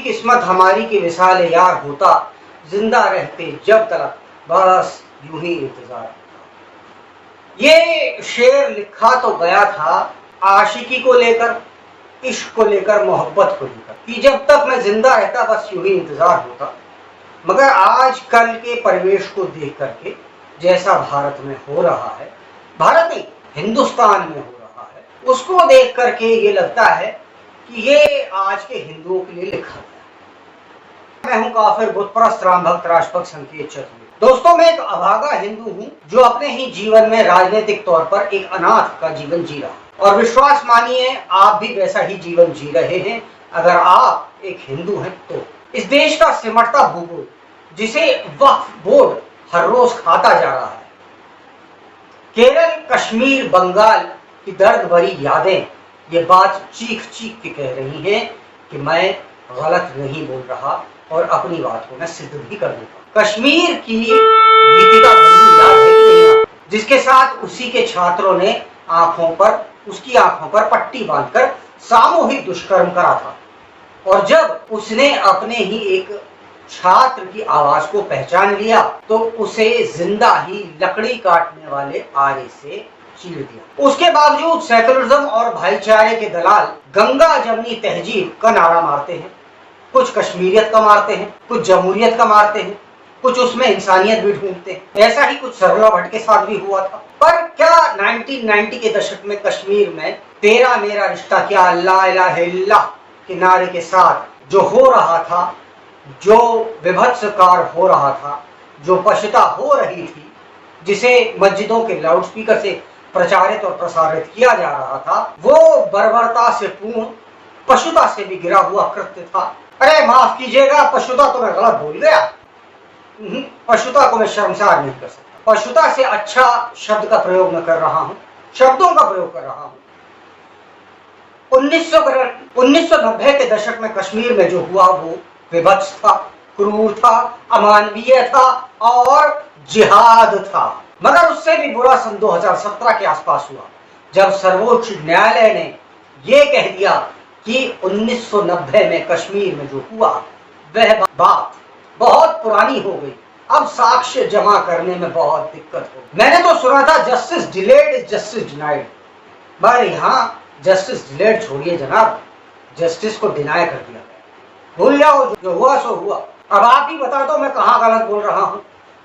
किस्मत हमारी की मिसाल यार होता, जिंदा रहते जब तक बस यूं ही इंतजार। ये शेर लिखा तो गया था आशिकी को लेकर, इश्क को लेकर, मोहब्बत को लेकर, कि जब तक मैं जिंदा रहता बस यूं ही इंतजार होता। मगर आज कल के परिवेश को देख करके, जैसा भारत में हो रहा है, भारत नहीं हिंदुस्तान में हो रहा है, उसको देख करके ये लगता है कि ये आज के हिंदुओं के लिए लिखा गया। मैं हूं काफिर, बुतपरस्त, राम भक्त, राष्ट्रभक्त, संकेत चतुर। दोस्तों, मैं एक अभागा हिंदू हूं जो अपने ही जीवन में राजनीतिक तौर पर एक अनाथ का जीवन जी रहा, और विश्वास मानिए आप भी वैसा ही जीवन जी रहे हैं अगर आप एक हिंदू हैं तो। इस देश का सिमटता भूगोल, जिसे वक्फ बोर्ड हर रोज खाता जा रहा है, केरल, कश्मीर, बंगाल की दर्द भरी यादें ये बात चीख चीख के कह रही हैं कि मैं गलत नहीं बोल रहा, और अपनी बात को मैं सिद्ध भी कर दूंगा। कश्मीर की गीतिका बंधु याद है कि नहीं, जिसके साथ उसी के छात्रों ने उसकी आंखों पर पट्टी बांधकर सामूहिक दुष्कर्म करा था, और जब उसने अपने ही एक छात्र की आवाज को पहचान लिया तो उसे जिंदा ही लकड़ी काटने वाले आरे से चीर दिया। उसके बावजूद सेकुलरिज्म और भाईचारे के दलाल गंगा जमनी तहजीब का नारा मारते हैं, कुछ कश्मीरियत का मारते हैं, कुछ जमहूरियत का मारते हैं, कुछ उसमें इंसानियत भी ढूंढते हैं। ऐसा ही कुछ सरला भट्ट के साथ भी हुआ था। पर क्या 1990 के दशक में कश्मीर में तेरा मेरा रिश्ता क्या, ला इलाहा इल्लल्लाह के नारे के साथ जो हो रहा था, जो विभत्सकार हो रहा था, जो पशुता हो रही थी, जिसे मस्जिदों के लाउडस्पीकर से प्रचारित और प्रसारित किया जा रहा था, वो बर्बरता से पूर्ण, पशुता से भी गिरा हुआ कृत्य था। अरे माफ कीजिएगा, पशुता तो मैं गलत बोल गया, पशुता को मैं शर्मसार नहीं कर सकता। पशुता से अच्छा शब्द का प्रयोग मैं कर रहा हूं, शब्दों का प्रयोग कर रहा हूं। 1990 के दशक में कश्मीर में जो हुआ वो विभत्स था, क्रूर था, अमानवीय था और जिहाद था। मगर उससे भी बुरा सन 2017 के आसपास हुआ, जब सर्वोच्च न्यायालय ने यह कह दिया कि 1990 में कश्मीर में जो हुआ वह बात बहुत पुरानी हो गई, अब साक्ष्य जमा करने में बहुत दिक्कत हो। मैंने तो सुना था justice delayed is justice denied, मगर यहाँ जस्टिस डिलेड छोड़िए जनाब, जस्टिस को डिनाई कर दिया गया। भूल जाओ, जो हुआ सो हुआ। अब आप ही बता दो मैं कहाँ गलत बोल रहा हूँ।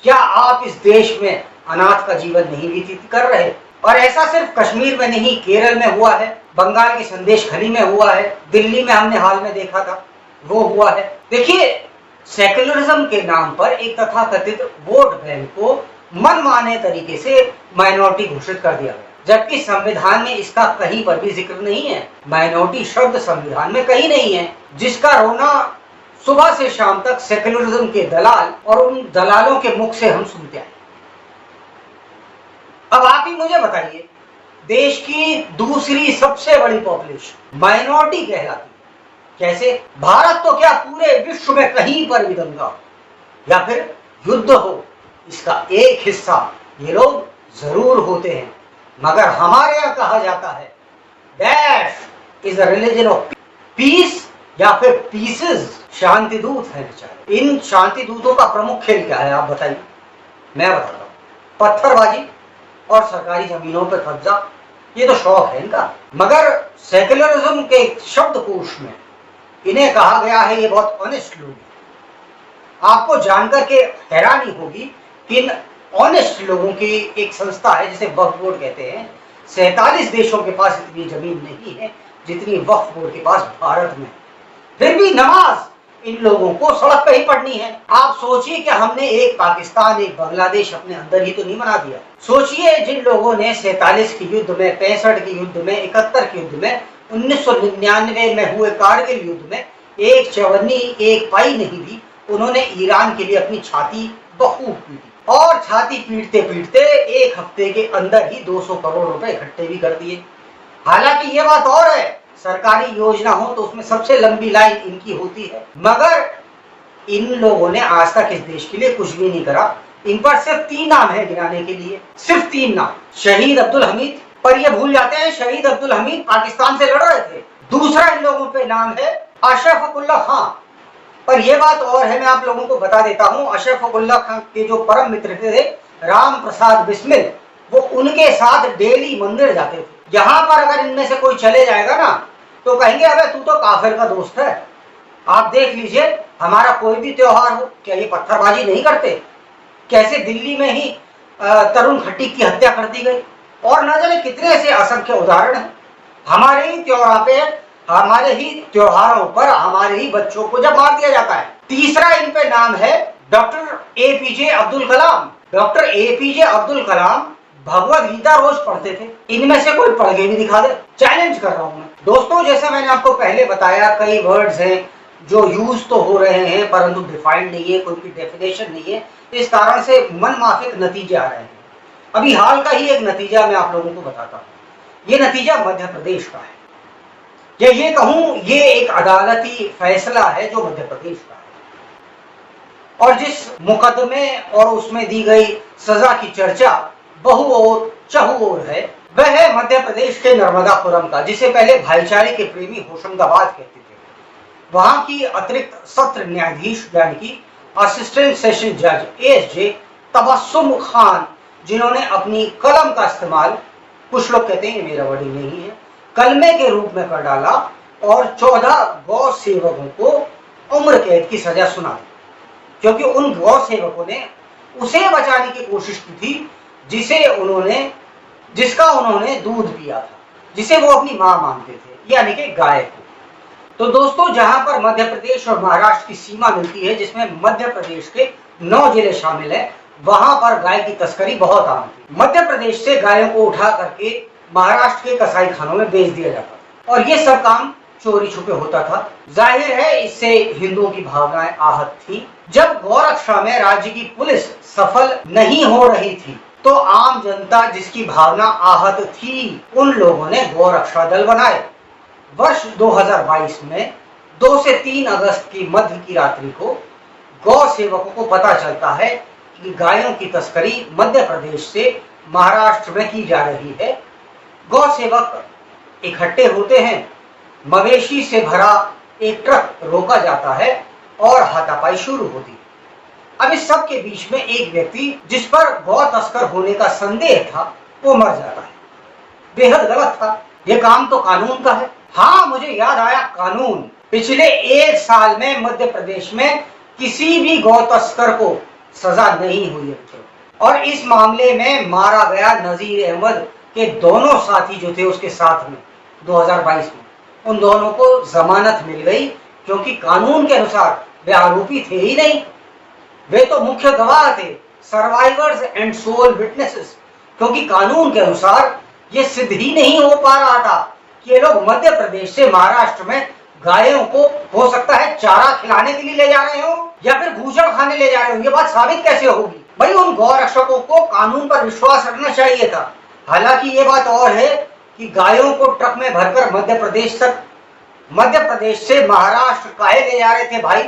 क्या आप इस देश में अनाथ का जीवन नहीं व्यतीत कर रहे? और ऐसा सिर्फ कश्मीर में नहीं, केरल में हुआ है, बंगाल की संदेश खली में हुआ है, दिल्ली में हमने हाल में देखा था वो हुआ है। देखिए, सेकुलरिज्म के नाम पर एक तथाकथित वोट बैंक को मनमाने तरीके से माइनॉरिटी घोषित कर दिया गया, जबकि संविधान में इसका कहीं पर भी जिक्र नहीं है। माइनॉरिटी शब्द संविधान में कहीं नहीं है, जिसका रोना सुबह से शाम तक सेकुलरिज्म के दलाल और उन दलालों के मुख से हम सुनते आए। अब आप ही मुझे बताइए, देश की दूसरी सबसे बड़ी पॉपुलेशन माइनॉरिटी कहलाती है, कैसे? भारत तो क्या पूरे विश्व में कहीं पर भी दंगा या फिर युद्ध हो, इसका एक हिस्सा ये लोग जरूर होते हैं। मगर हमारे यहाँ कहा जाता है that is a religion of peace या फिर पीसेस। शांति दूत है बेचारे। इन शांति दूतों का प्रमुख खेल क्या है आप बताइए? मैं बताता हूँ, पत्थरबाजी और सरकारी जमीनों पर कब्जा, ये तो शौक है इनका। मगर सेकुलरिज्म के शब्दकोश में इन्हें कहा गया है ये बहुत ऑनेस्ट लोग हैं। आपको जानकर के हैरानी होगी कि इन ऑनेस्ट लोगों की एक संस्था है जिसे वक्फ बोर्ड कहते हैं। 47 देशों के पास इतनी जमीन नहीं है जितनी वक्फ बोर्ड के पास भारत में। फिर भी नमाज इन लोगों को सड़क पे ही पढ़नी है। आप सोचिए कि हमने एक पाकिस्तान, एक बांग्लादेश अपने अंदर ही तो नहीं बना दिया। सोचिए जिन लोगों ने 47 के युद्ध में, 65 के युद्ध में, 71 के युद्ध में, 1999 में हुए कारगिल युद्ध में एक चवन्नी, एक पाई नहीं दी, उन्होंने ईरान के लिए अपनी छाती बखूब पीटी, और छाती पीटते पीटते एक हफ्ते के अंदर ही 200 करोड़ रुपए इकट्ठे भी कर दिए। हालांकि ये बात और है, सरकारी योजना हो तो उसमें सबसे लंबी लाइन इनकी होती है, मगर इन लोगों ने आज तक इस देश के लिए कुछ भी नहीं करा। इन पर सिर्फ 3 नाम है गिनाने के लिए, सिर्फ 3 नाम। शहीद अब्दुल हमीद, पर ये भूल जाते हैं शहीद अब्दुल हमीद पाकिस्तान से लड़ रहे थे। दूसरा इन लोगों पे नाम है अशरफ उल्लाह खान, पर यह बात और है, मैं आप लोगों को बता देता हूं, अशरफ उल्लाह खान के जो परम मित्र थे राम प्रसाद बिस्मिल, वो उनके साथ डेली मंदिर जाते थे। यहाँ पर अगर इनमें से कोई चले जाएगा ना तो कहेंगे अबे तू तो काफिर का दोस्त है। आप देख लीजिए, हमारा कोई भी त्योहार हो, क्या ये पत्थरबाजी नहीं करते? कैसे दिल्ली में ही तरुण खट्टी की हत्या कर दी गई, और न जाने कितने ऐसे असंख्य उदाहरण हैं। हमारे ही त्योहारों पर हमारे ही बच्चों को जब मार दिया जाता है। तीसरा इन पे नाम है doctor APJ Abdul Kalam. Doctor APJ Abdul Kalam Bhagavad Gita रोज पढ़ते थे। इनमें से कोई पढ़ के भी दिखा दे, चैलेंज कर रहा हूं मैं। दोस्तों, जैसा मैंने आपको पहले बताया, कई वर्ड्स हैं जो यूज तो हो रहे हैं परंतु डिफाइंड नहीं है, कोई डेफिनेशन नहीं है। इस कारण से मन माफिक नतीजे आ रहे हैं। अभी हाल का ही एक नतीजा मैं आप लोगों को बताता हूं। ये नतीजा मध्य प्रदेश का है, या ये कहूं ये एक अदालती फैसला है जो मध्य प्रदेश का है। और जिस मुकदमे और उसमें दी गई सजा की चर्चा बहुओर चहुओर है, वह है मध्य प्रदेश के नर्मदापुरम का, जिसे पहले भाईचारे के प्रेमी होशंगाबाद कहते थे। वहां की अतिरिक्त सत्र न्यायाधीश यानी कि असिस्टेंट सेशन जज एएसजे तबस्सुम खान, जिन्होंने अपनी कलम का इस्तेमाल, कुछ लोग कहते हैं मेरा वर्डिंग नहीं है, कलमे के रूप में कर डाला और 14 गौ सेवकों को उम्र कैद की सजा सुना दी, क्योंकि उन गौ सेवकों ने उसे बचाने की कोशिश की थी जिसका उन्होंने दूध पिया था, जिसे वो अपनी मां मानते थे, यानी कि गाय को। तो दोस्तों, जहां पर मध्य प्रदेश और महाराष्ट्र की सीमा मिलती है, जिसमें मध्य प्रदेश के 9 जिले शामिल हैं, वहां पर गाय की तस्करी बहुत आम थी। मध्य प्रदेश से गायों को उठा करके महाराष्ट्र के कसाई खानों में बेच दिया जाता था, और ये सब काम चोरी छुपे होता था। जाहिर है इससे हिंदुओं की भावनाएं आहत थी। जब गौरक्षा में राज्य की पुलिस सफल नहीं हो रही थी, तो आम जनता जिसकी भावना आहत थी, उन लोगों ने गौरक्षा दल बनाए। वर्ष 2022 में 2 से 3 अगस्त की मध्य की रात्रि को गौ सेवकों को पता चलता है कि गायों की तस्करी मध्य प्रदेश से महाराष्ट्र में की जा रही है। गौ सेवक इकट्ठे होते हैं, मवेशी से भरा एक ट्रक रोका जाता है और हाथापाई शुरू होती है। अब इस सब के बीच में एक व्यक्ति जिस पर गौ तस्कर होने का संदेह था, वो मर जाता है। बेहद गलत था, ये काम तो कानून का है। हाँ, मुझे याद आया कानून। पिछले 1 साल में मध्य प्रदेश में किसी भी गौ तस्कर को सजा नहीं हुई है, और इस मामले में मारा गया नजीर अहमद के दोनों साथी जो थे उसके साथ में 2022 में, उन दोनों को जमानत मिल गई, क्योंकि कानून के अनुसार वे आरोपी थे ही नहीं, वे तो मुख्य गवाह थे, सर्वाइवर्स एंड सोल विटनेसेस। क्योंकि कानून के अनुसार ये सिद्ध ही नहीं हो पा रहा था कि ये लोग मध्य प्रदेश से महाराष्ट्र में गायों को हो सकता है चारा खिलाने के लिए ले जा रहे हो या फिर भूषण खाने ले जा रहे हो। ये बात साबित कैसे होगी? भाई, उन गौ रक्षकों को कानून पर विश्वास रखना चाहिए था। हालांकि ये बात और है कि गायों को ट्रक में भरकर मध्य प्रदेश से महाराष्ट्र काहे ले जा रहे थे भाई?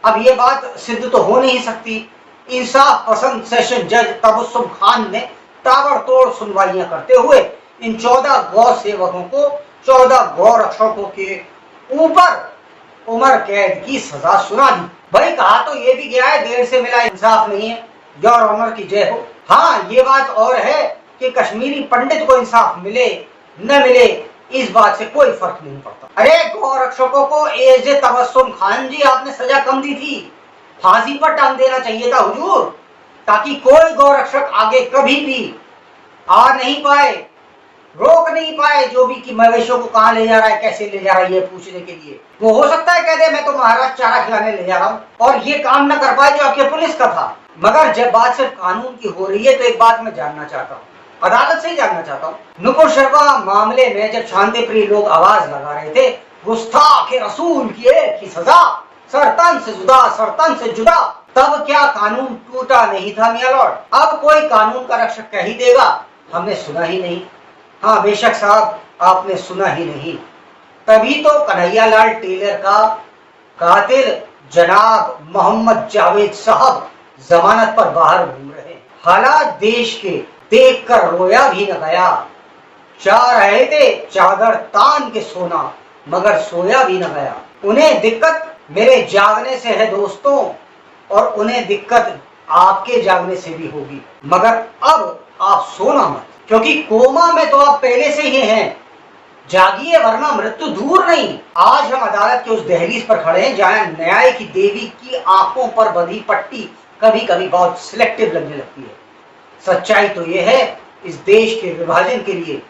अब ये बात सिद्ध तो हो नहीं सकती। इंसाफ पसंद सेशन जज तबस्सुम खान ने ताबड़तोड़ सुनवाइयां करते हुए इन 14 गौ सेवकों को 14 गौ रक्षकों के ऊपर उम्र कैद की सजा सुना दी। भाई, कहा तो ये भी गया है, देर से मिला इंसाफ नहीं है। योर ऑनर की जय हो। हाँ, ये बात और है कि कश्मीरी पंडित को इंसाफ मिले न मिले, इस बात से कोई फर्क नहीं पड़ता। अरे, गौ रक्षकों को एएसजे तबस्सुम खान जी, आपने सजा कम दी थी, फांसी पर टांग देना चाहिए था हुजूर, ताकि कोई गौ रक्षक आगे कभी भी आ नहीं पाए, रोक नहीं पाए जो भी कि मवेशियों को कहां ले जा रहा है, कैसे ले जा रहा है, ये पूछने के लिए। वो हो सकता है कह दे मैं तो महाराष्ट्र चारा खिलाने ले जा रहा हूं, और ये काम न कर पाए जो आपके पुलिस का था। मगर जब बात सिर्फ कानून की हो रही है, तो एक बात मैं जानना चाहता हूँ, अदालत से ही जानना चाहता हूँ। नुपुर शर्मा मामले में जब शांति प्रिय लोग आवाज लगा रहे थे, गुस्ताखे रसूल की एक ही सजा, सरतन से जुदा, सरतन से जुदा, तब क्या कानून टूटा नहीं था मियां लॉर्ड? अब कोई कानून का रक्षक कह ही देगा हमने सुना ही नहीं। हाँ बेशक साहब, आपने सुना ही नहीं, तभी तो कन्हैयालाल टेलर का कातिल जनाब मोहम्मद जावेद साहब जमानत पर बाहर घूम रहे हैं। हालात देश के देखकर रोया भी न गया, चाह रहे थे चादर तान के सोना, मगर सोया भी न गया। उन्हें दिक्कत मेरे जागने से है दोस्तों, और उन्हें दिक्कत आपके जागने से भी होगी, मगर अब आप सोना मत, क्योंकि कोमा में तो आप पहले से ही हैं। जागिए वरना मृत्यु दूर नहीं। आज हम अदालत के उस दहलीज पर खड़े हैं जहां न्याय की देवी की आंखों पर बंधी पट्टी कभी कभी बहुत सिलेक्टिव लगने लगती है। सच्चाई तो यह है, इस देश के विभाजन के लिए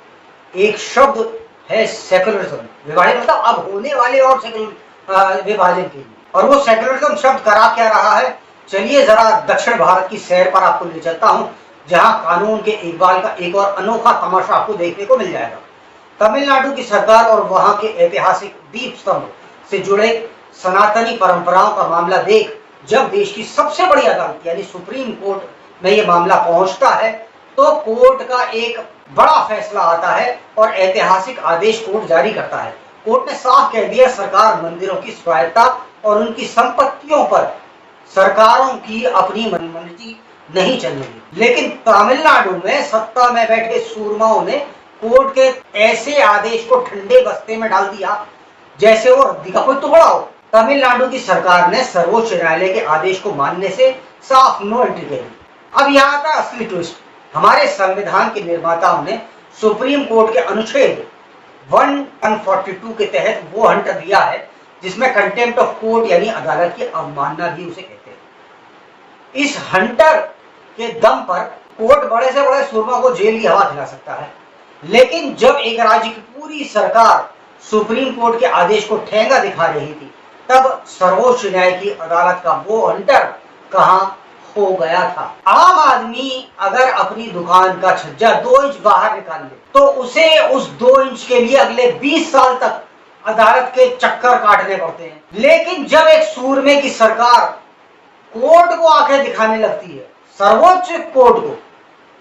एक शब्द है सेकुलरिज्म। विभाजन मतलब अब होने वाले और सेकुलर विभाजन के लिए, और वो सेकुलरिज्म शब्द करा क्या रहा है। चलिए जरा दक्षिण भारत की सैर पर आपको ले चलता हूं, जहां कानून के इकबाल का एक और अनोखा तमाशा आपको देखने को मिल जाएगा। तमिलनाडु की सरकार और वहां के ऐतिहासिक दीप स्तंभ से जुड़े सनातनी परंपराओं का मामला देख जब देश की सबसे बड़ी अदालत यानी सुप्रीम कोर्ट में यह मामला पहुंचता है, तो कोर्ट का एक बड़ा फैसला आता है और ऐतिहासिक आदेश कोर्ट जारी करता है। कोर्ट ने साफ कह दिया, सरकार मंदिरों की स्वायत्तता और उनकी संपत्तियों पर सरकारों की अपनी मनमर्जी नहीं चलेगी। लेकिन तमिलनाडु में सत्ता में बैठे सूरमाओं ने कोर्ट के ऐसे आदेश को ठंडे बस्ते में डाल दिया जैसे वो रद्दी का कोई टुकड़ा हो। तमिलनाडु की सरकार ने सर्वोच्च न्यायालय के आदेश को मानने से साफ नो एंट्री कह दी। अब यहाँ का असली ट्विस्ट, हमारे संविधान के निर्माताओं ने सुप्रीम कोर्ट के अनुच्छेद 142 के तहत वो हंटर दिया है जिसमें कंटेम्प्ट ऑफ कोर्ट यानी अदालत की अवमानना भी उसे कहते हैं। इस हंटर के दम पर कोर्ट बड़े से बड़े सुरमा को जेल की हवा खिला सकता है, लेकिन जब एक राज्य की पूरी सरकार सुप्रीम कोर्ट के आदेश को ठेंगा दिखा रही थी, तब सर्वोच्च न्याय की अदालत का वो हंटर कहां हो गया था। आम आदमी अगर अपनी दुकान का छज्जा 2 इंच बाहर निकाल ले तो उसे उस 2 इंच के लिए अगले 20 साल तक अदालत के चक्कर काटने पड़ते हैं। लेकिन जब एक सूरमे की सरकार कोर्ट को आंखें दिखाने लगती है, सर्वोच्च कोर्ट को,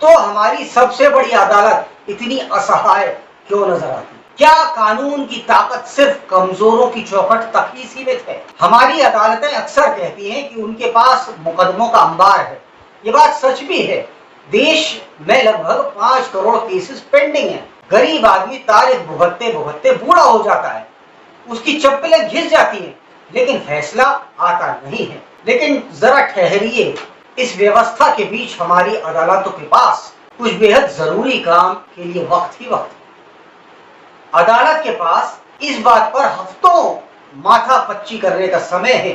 तो हमारी सबसे बड़ी अदालत इतनी असहाय क्यों नजर आती? क्या कानून की ताकत सिर्फ कमजोरों की चौखट तक ही सीमित है? हमारी अदालतें अक्सर कहती हैं कि उनके पास मुकदमों का अंबार है। ये बात सच भी है। देश में लगभग 5 करोड़ केसेस पेंडिंग हैं। गरीब आदमी तारीख भुगतते भुगतते बूढ़ा हो जाता है, उसकी चप्पलें घिस जाती हैं, लेकिन फैसला आता नहीं है। लेकिन जरा ठहरिए, इस व्यवस्था के बीच हमारी अदालतों के पास कुछ बेहद जरूरी काम के लिए वक्त ही वक्त। अदालत के पास इस बात पर हफ्तों माथा पच्ची करने का समय है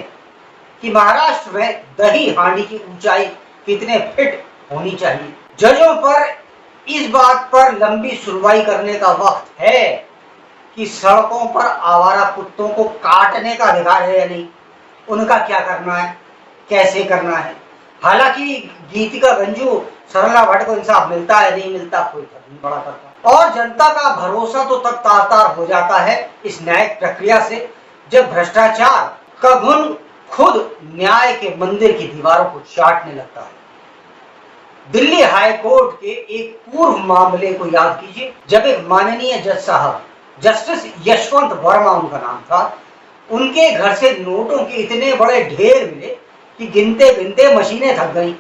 कि महाराष्ट्र में दही हांडी की ऊंचाई कितने फीट होनी चाहिए। जजों पर इस बात पर लंबी सुनवाई करने का वक्त है कि सड़कों पर आवारा कुत्तों को काटने का अधिकार है या नहीं, उनका क्या करना है, कैसे करना है। हालांकि गीतिका गंजू सरला भट्ट को इंसाफ मिलता है नहीं मिलता कोई फर्क नहीं पड़ा करता, और जनता का भरोसा तो तब तार-तार हो जाता है इस न्यायिक प्रक्रिया से जब भ्रष्टाचार का घुन खुद न्याय के मंदिर की दीवारों को चाटने लगता है। दिल्ली हाई कोर्ट के एक पूर्व मामले को याद कीजिए, जब एक माननीय जज साहब, जस्टिस यशवंत वर्मा उनका नाम था, उनके घर से नोटों के इतने बड़े ढेर मिले कि गिनते गिनते मशीनें थक गईं।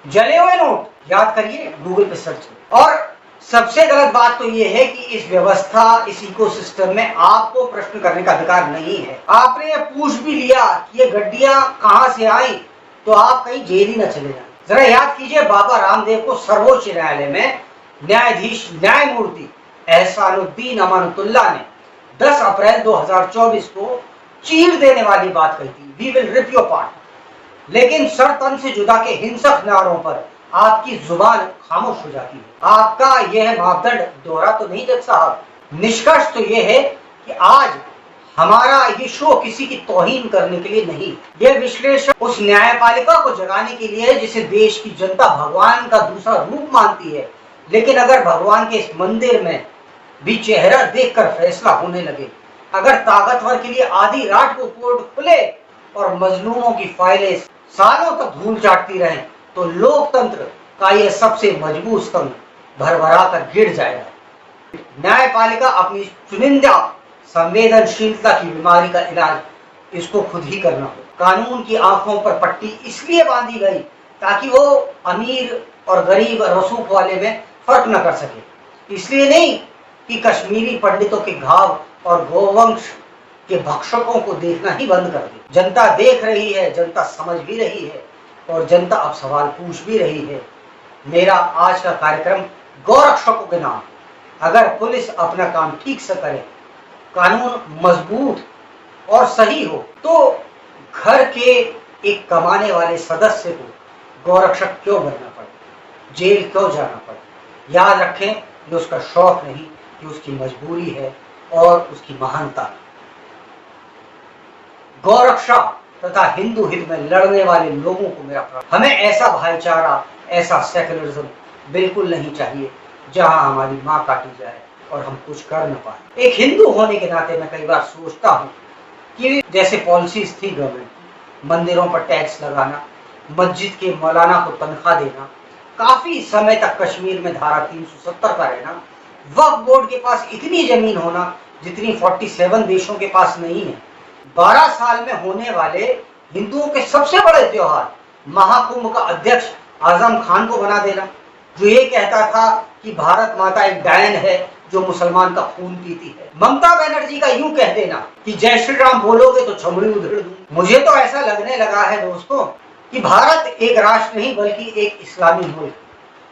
जले हुए नोट, याद करिए, गूगल पे सर्च। और सबसे गलत बात तो यह है कि इस व्यवस्था, इस इकोसिस्टम में आपको प्रश्न करने का अधिकार नहीं है। आपने ये पूछ भी लिया कि ये गड्डियां कहां से आई तो आप कहीं जेल ही न चले जाएं। जरा याद कीजिए, बाबा रामदेव को सर्वोच्च न्यायालय में न्यायाधीश न्यायमूर्ति एहसानुद्दीन अमानुतुल्लाह ने 10 अप्रैल 2024 को चीर देने वाली बात कही थी, we will rip your part. लेकिन सर तन से जुदा के हिंसक नारों पर आपकी जुबान खामोश हो जाती है। आपका यह मापदंड दोहरा तो नहीं जज साहब। निष्कर्ष तो यह है कि आज हमारा ये शो किसी की तौहीन करने के लिए नहीं, यह विश्लेषण उस न्यायपालिका को जगाने के लिए है जिसे देश की जनता भगवान का दूसरा रूप मानती है। लेकिन अगर भगवान के इस मंदिर में भी चेहरा देखकर फैसला होने लगे, अगर ताकतवर के लिए आधी रात को कोर्ट खुले और मजलूमों की फाइलें सालों तक धूल चाटती रहें, तो लोकतंत्र का यह सबसे मजबूत स्तंभ भरभरा कर गिर जाएगा। न्यायपालिका अपनी चुनिंदा संवेदनशीलता की बीमारी का इलाज इसको खुद ही करना हो। कानून की आंखों पर पट्टी इसलिए बांधी गई ताकि वो अमीर और गरीब रसूख वाले में फर्क न कर सके। इसलिए नहीं कि कश्मीरी पंडितों के घाव और गोवंश कि भक्षकों को देखना ही बंद कर दे। जनता देख रही है, जनता समझ भी रही है और जनता अब सवाल पूछ भी रही है। मेरा आज का कार्यक्रम गौरक्षकों के नाम। अगर पुलिस अपना काम ठीक से करे, कानून मजबूत और सही हो, तो घर के एक कमाने वाले सदस्य को गौरक्षक क्यों बनना पड़े, जेल क्यों जाना पड़े। याद रखें, ये उसका शौक नहीं, ये उसकी मजबूरी है और उसकी महानता। गौरक्षा तथा हिंदू हित में लड़ने वाले लोगों को मेरा प्रणाम। हमें ऐसा भाईचारा, ऐसा सेकुलरिज्म बिल्कुल नहीं चाहिए जहां हमारी मां काटी जाए और हम कुछ कर न पाए। एक हिंदू होने के नाते मैं कई बार सोचता हूँ कि जैसे पॉलिसीज थी गवर्नमेंट, मंदिरों पर टैक्स लगाना, मस्जिद के मौलाना को तनख्वाह देना, काफी समय तक कश्मीर में धारा 370 का रहना, वक्फ बोर्ड के पास इतनी जमीन होना जितनी 47 देशों के पास नहीं है, 12 साल में होने वाले हिंदुओं के सबसे बड़े त्योहार महाकुंभ का अध्यक्ष आजम खान को बना देना, जो ये कहता था कि भारत माता एक डायन है जो मुसलमान का खून पीती है। ममता बनर्जी का यूं कह देना कि जय श्री राम बोलोगे तो छमड़ी उधेड़ दूं। मुझे तो ऐसा लगने लगा है दोस्तों कि भारत एक राष्ट्र नहीं बल्कि एक इस्लामी मुल्क,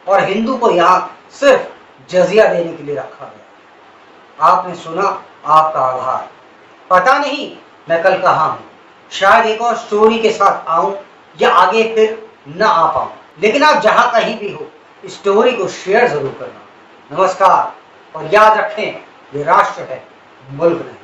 और हिंदू को यहाँ सिर्फ जजिया देने के लिए रखा गया। आपने सुना, आपका आभार। पता नहीं मैं कल कहाँ हूँ, शायद एक और स्टोरी के साथ आऊं या आगे फिर न आ पाऊं, लेकिन आप जहां कहीं भी हो स्टोरी को शेयर जरूर करना। नमस्कार, और याद रखें, ये राष्ट्र है, मुल्क नहीं।